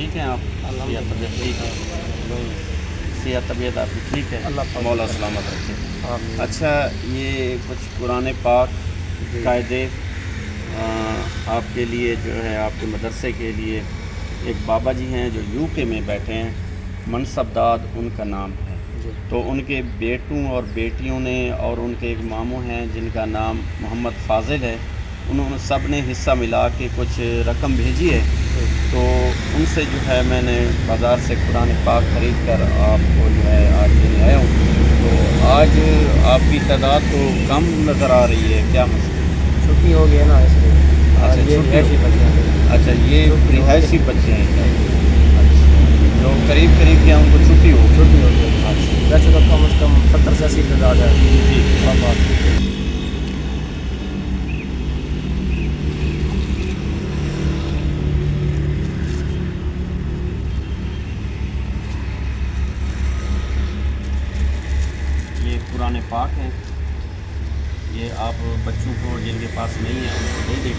ٹھیک ہیں آپ؟ صحت طبیعت ٹھیک ہے؟ صحت طبیعت آپ کی ٹھیک ہے؟ مولا سلامت رکھے۔ اچھا، یہ کچھ قرآن پاک قاعدے آپ کے لیے جو ہے آپ کے مدرسے کے لیے ایک بابا جی ہیں جو یو کے میں بیٹھے ہیں، منصب داد ان کا نام ہے، تو ان کے بیٹوں اور بیٹیوں نے اور ان کے ایک ماموں ہیں جن کا نام محمد فاضل ہے، انہوں نے سب نے حصہ ملا کے کچھ رقم بھیجی ہے، تو ان سے جو ہے میں نے بازار سے قرآن پاک خرید کر آپ کو جو ہے آج دینے آیا ہوں۔ تو آج آپ کی تعداد تو کم نظر آ رہی ہے، کیا مسئلہ؟ چھٹی ہو گئی ہے نا، اس لیے۔ اچھا، یہ چھٹی رہائشی بچے ہیں۔ اچھا، یہ رہائشی بچے ہیں کیا؟ اچھا، جو قریب کے ہیں ان کو چھٹی ہو چھٹی ہو گئی۔ اچھا، ویسے تو کم از کم 70 سے 80 تعداد ہے۔ جی۔ یہ قرآن پاک ہے، یہ آپ بچوں کو جن کے پاس نہیں ہے ان کو دے دیں۔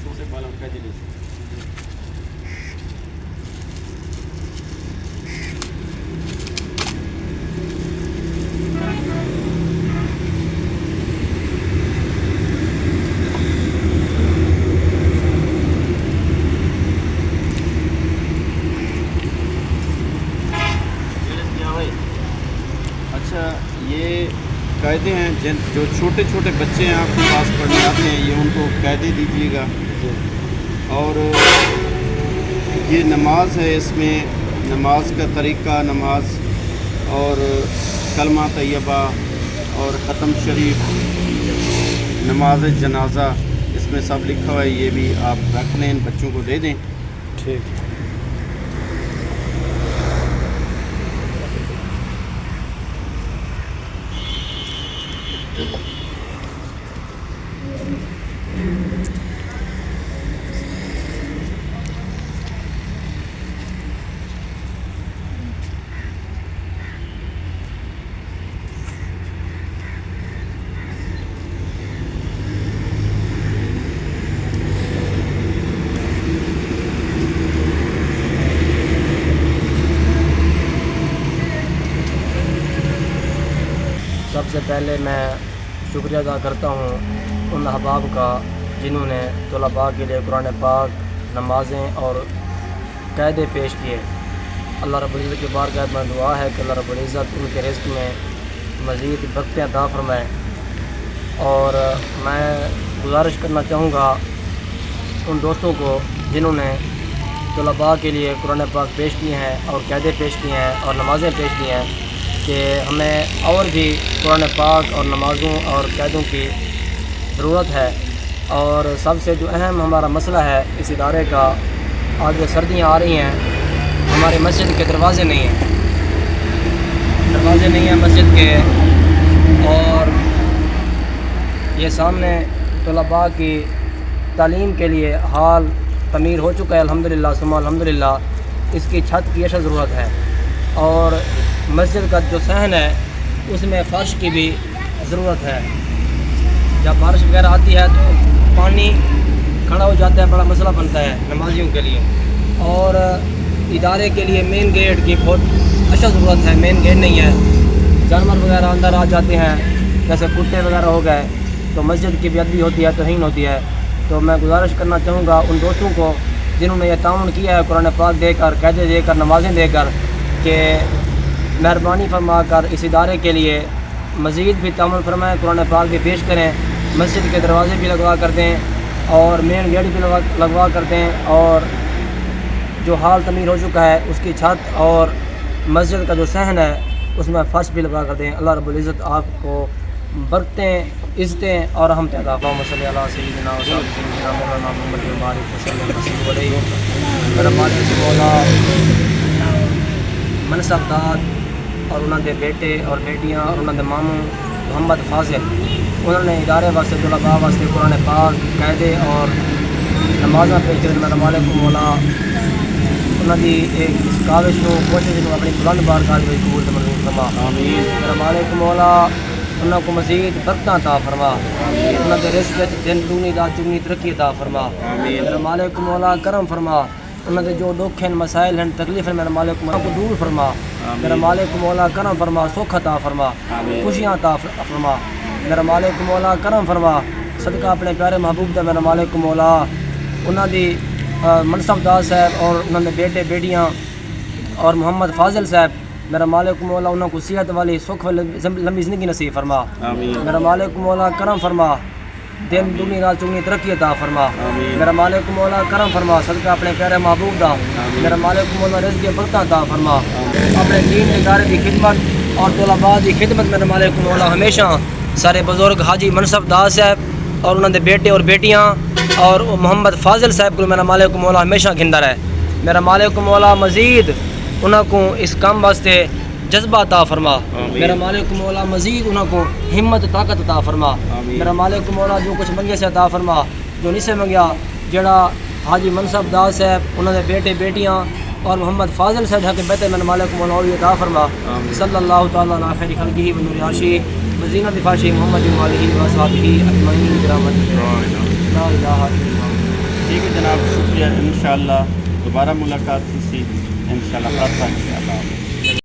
چھوٹے بالوں کا جلد اچھا، یہ قاعدے ہیں جو چھوٹے چھوٹے بچے ہیں آپ کے پاس پڑھنے آتے ہیں، یہ ان کو قاعدے دیجیے گا، اور یہ نماز ہے، اس میں نماز کا طریقہ، نماز اور کلمہ طیبہ اور ختم شریف، نماز جنازہ، اس میں سب لکھا ہوا ہے، یہ بھی آپ رکھ لیں، بچوں کو دے دیں۔ ٹھیک ہے۔ سب سے پہلے میں شکریہ ادا کرتا ہوں ان احباب کا جنہوں نے طلباء کے لیے قرآن پاک، نمازیں اور قاعدے پیش کیے۔ اللہ رب العزت کی بارگاہ میں دعا ہے کہ اللہ رب العزت ان کے رزق میں مزید برکتیں عطا فرمائے۔ اور میں گزارش کرنا چاہوں گا ان دوستوں کو جنہوں نے طلباء کے لیے قرآن پاک پیش کیے ہیں اور قاعدے پیش کیے ہیں اور نمازیں پیش کی ہیں، کہ ہمیں اور بھی قرآن پاک اور نمازوں اور قاعدوں کی ضرورت ہے۔ اور سب سے جو اہم ہمارا مسئلہ ہے اس ادارے کا، آگے سردیاں آ رہی ہیں، ہماری مسجد کے دروازے نہیں ہیں مسجد کے، اور یہ سامنے طلباء کی تعلیم کے لیے حال تعمیر ہو چکا ہے الحمدللہ ثم الحمدللہ، اس کی چھت کی اشد ضرورت ہے، اور مسجد کا جو صحن ہے اس میں فرش کی بھی ضرورت ہے۔ جب بارش وغیرہ آتی ہے تو پانی کھڑا ہو جاتا ہے، بڑا مسئلہ بنتا ہے نمازیوں کے لیے، اور ادارے کے لیے مین گیٹ کی بہت اشد ضرورت ہے۔ مین گیٹ نہیں ہے، جانور وغیرہ اندر آ جاتے ہیں، جیسے کتے وغیرہ ہو گئے، تو مسجد کی بے ادبی ہوتی ہے، توہین ہوتی ہے۔ تو میں گزارش کرنا چاہوں گا ان دوستوں کو جنہوں نے یہ تعاون کیا ہے قرآن پاک دے کر، قاعدے دے کر، نمازیں دے کر، کہ مہربانی فرما کر اس ادارے کے لیے مزید بھی تعاون فرمائیں، قرآن پاک بھی پیش کریں، مسجد کے دروازے بھی لگوا کر دیں، اور مین گیٹ بھی لگوا کر دیں، اور جو حال تعمیر ہو چکا ہے اس کی چھت اور مسجد کا جو صحن ہے اس میں فرش بھی لگوا کر دیں۔ اللہ رب العزت آپ کو برکتیں، عزتیں اور رحمتیں عطا فرمائے۔ اللہم صلی علی سیدنا و سیدنا مولانا محمد وبارک وسلم علیہ۔ میرا مالک مولا منصب داد اور انہوں دے بیٹے اور بیٹیاں اور انہوں دے ماموں محمد فاضل، انہوں نے ادارے واسطے، طلباء واسطے قرآن پاک، قاعدے اور نمازاں پیش کریں۔ میرا مالک مولا انہوں دی اس کاوش نو کوشش نو اپنی بلند بارگاہ وچ قبول تے منظور فرما آمین میرا مالک مولا انہوں کو مزید برکتاں عطا فرما انہوں دے رزق وچ دن دگنی رات چگنی ترقی عطا فرما میرا مالک مولا کرم فرما انہوں دے جو دکھ ہیں مسائل ہیں تکلیف ہیں میرا مالک مولا کو دور فرما میرا مالک مولا کرم فرما سکھ عطا فرما خوشیاں عطا فرما میرا مالک مولا کرم فرما صدقہ اپنے پیارے محبوب دا میرا مالک مولا انہوں دی منصف داس صاحب اور انہوں نے بیٹے بیٹیاں اور محمد فاضل صاحب میرا مالک مولا انہوں کو صحت والی سکھ والی لمبی زندگی نصیب فرما میرا مالک مولا کرم فرما دن دگنی رات چگنی ترقی عطا فرما میرا مالک مولا کرم فرما صدقہ اپنے پیارے محبوب دا میرا مالک مولا رزق برکت عطا فرما اپنے دین ادارے کی خدمت اور طلباء کی خدمت میرا مالک مولا ہمیشہ سارے بزرگ حاجی منصف داس صاحب اور انہوں نے بیٹے اور بیٹیاں اور محمد فاضل صاحب کو میرا مالک مولا ہمیشہ گھندا رہے میرا مالک مولا مزید انہوں کو اس کام واسطے جذبہ عطا فرما میرا مالک مولا مزید انہوں کو ہمت طاقت عطا فرما میرا مالک مولا جو کچھ منگے سے عطا فرما جو نہیں سے منگیا جڑا حاجی منصف داس صاحب انہوں نے بیٹے بیٹیاں اور محمد فاضل صاحب کے بیٹے میرا مالک مولا عطا فرما صلی اللہ تعالیٰ علی خیر خلقہ و نور عرشہ وزینت فاشی محمد و آلہ و صحبہ اجمعین برحمتک لا الہ الا اللہ. ٹھیک ہے جناب شکریہ انشاءاللہ دوبارہ ملاقات ہوئی انشاءاللہ.